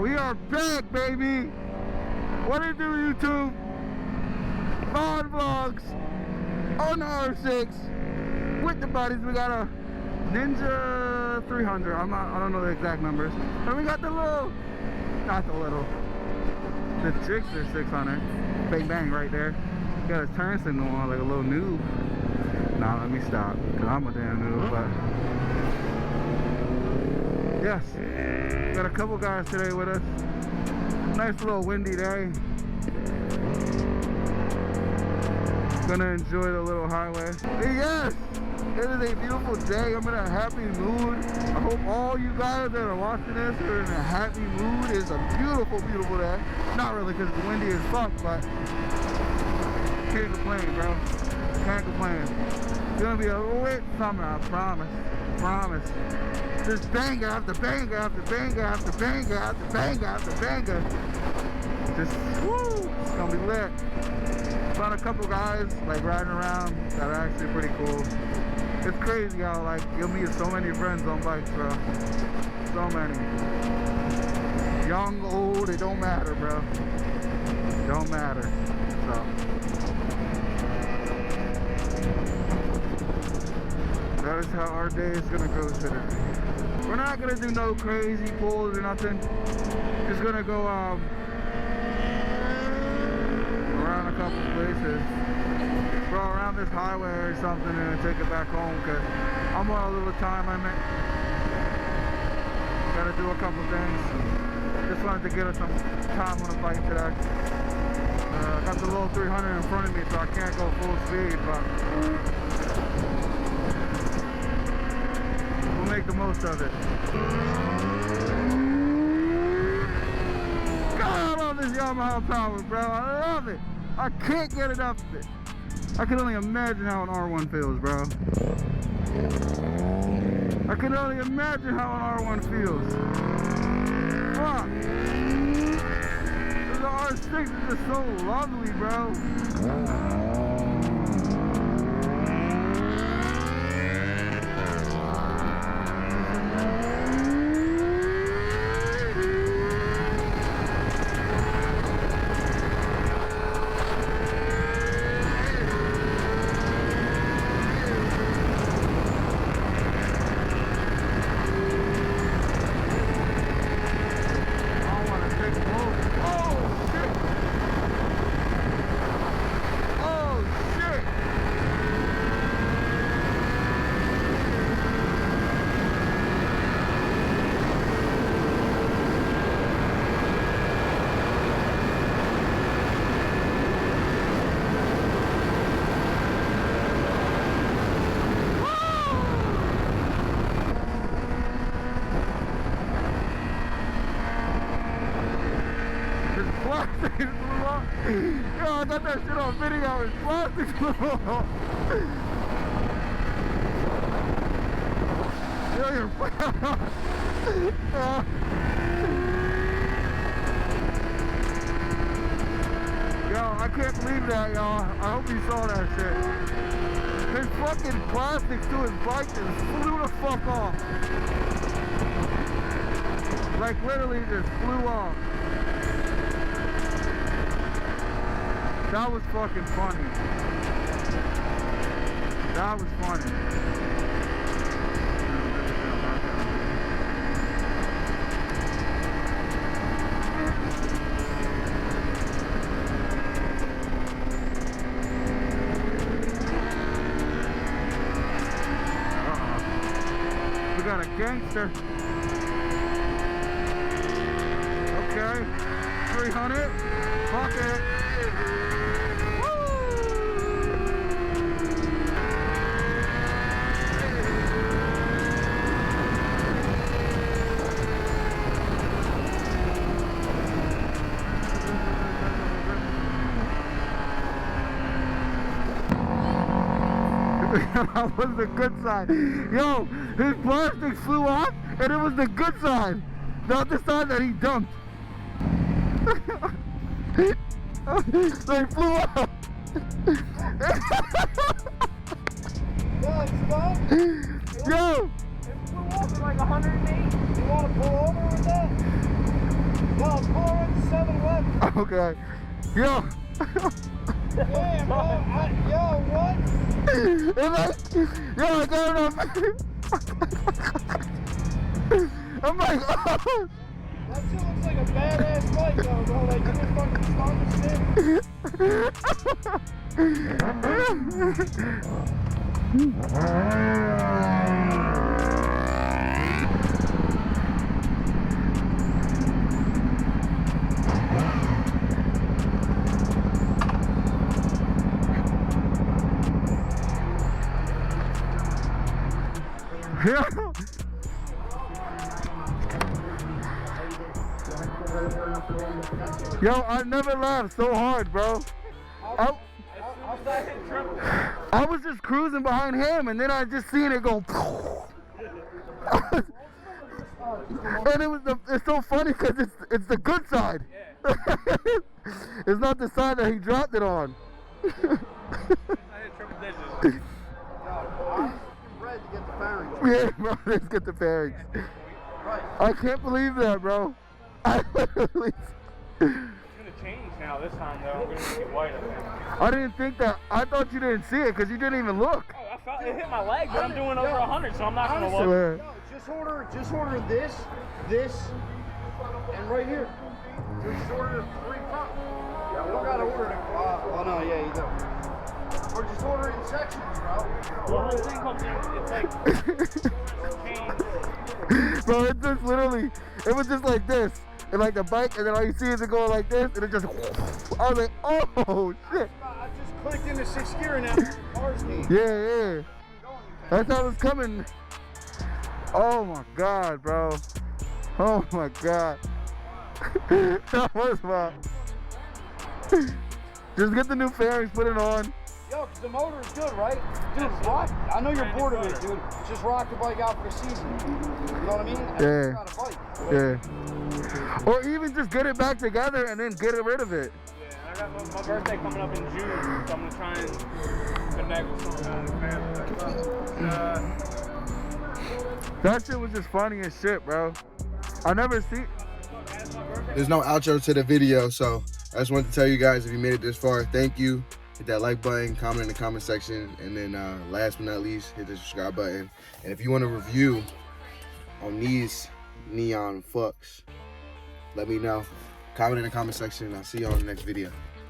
We are back, baby. What do you do, YouTube? Vaughn Vlogs on the R6 with the buddies. We got a Ninja 300. I don't know the exact numbers. And we got the little, not the little, the Trickster 600. Bang bang right there. Got a turn signal on like a little noob. Nah, let me stop, cause I'm a damn noob. But yes, got a couple guys today with us. Nice little windy day. Gonna enjoy the little highway. Hey, yes, it is a beautiful day. I'm in a happy mood. I hope all you guys that are watching this are in a happy mood. It's a beautiful, beautiful day. Not really, cause it's windy as fuck, but can't complain, bro. Can't complain. It's gonna be a lit summer, I promise. Promise. Just banger after banger after banger after banger after banger after banger. Just woo! It's gonna be lit. Found a couple guys like riding around that are actually pretty cool. It's crazy how like you'll meet so many friends on bikes, bro. So many. Young, old, it don't matter, bro. It don't matter. So that is how our day is gonna go today. We're not gonna do no crazy pulls or nothing. Just gonna go around a couple places. Go around this highway or something and take it back home because I'm on a little time limit. Gotta do a couple things. Just wanted to get us some time on the bike today. Got the little 300 in front of me so I can't go full speed, but make the most of it. God, I love this Yamaha power, bro. I love it. I can't get enough of it. I can only imagine how an R1 feels, bro. I can only imagine how an R1 feels. Fuck. The R6 is just so lovely, bro. Yo, I got that shit on video. It's plastic. Yo, you're Yo, I can't believe that, y'all. I hope you saw that shit. His fucking plastics to his bike just flew the fuck off. Like literally just flew off. That was fucking funny. That was funny. We got a gangster. Okay. 300. Fuck it. That was the good side. Yo, his plastic flew off and it was the good side, not the side that he dumped. They flew off. Yo! It flew off at like 108. You want to pull over with that? Okay. Yo. Damn, bro. Yo, what? It's like, yo, I got enough. I'm like, oh. That shit looks like a badass bike though, bro. Like, you just fucking start the Yo, I never laughed so hard, bro. I was just cruising behind him, and then I just seen it go. And it's so funny because it's the good side. It's not the side that he dropped it on. I hit triple digits. Red to get the fairings. Yeah, bro, let's get the fairings. Right. I can't believe that, bro. I literally. It's gonna change now this time though. I'm gonna make it white, I think. I didn't think that. I thought you didn't see it because you didn't even look. Oh, I felt it hit my leg, but I'm doing over 100, so I'm not gonna look. Yo, Just order this, and right here. Just order 3 cups. Yeah, we don't gotta order it. Oh no, yeah, you don't. Or just order it in sections, bro. The whole thing comes in, it's like change. bro, it just literally, it was just like this. And like the bike, and then all you see is it going like this, and it just, I was like, oh shit. I just clicked into 6th gear and now cars came. Yeah. That's how it's coming. Oh my God, bro. Oh my God. That was wild. Just get the new fairings, put it on. Yo, cause the motor is good, right? Dude, rock. I know you're bored of it, dude. Just rock the bike out for the season. You know what I mean? Yeah. Got a bike. Yeah. Or even just get it back together and then get rid of it. Yeah, I got my birthday coming up in June, so I'm gonna try and connect with some kind of family. That shit was just funny as shit, bro. I never see. There's no outro to the video, so I just wanted to tell you guys, if you made it this far, thank you. Hit that like button, comment in the comment section, and then last but not least, hit the subscribe button. And if you want a review on these neon fucks, let me know. Comment in the comment section, and I'll see you on the next video.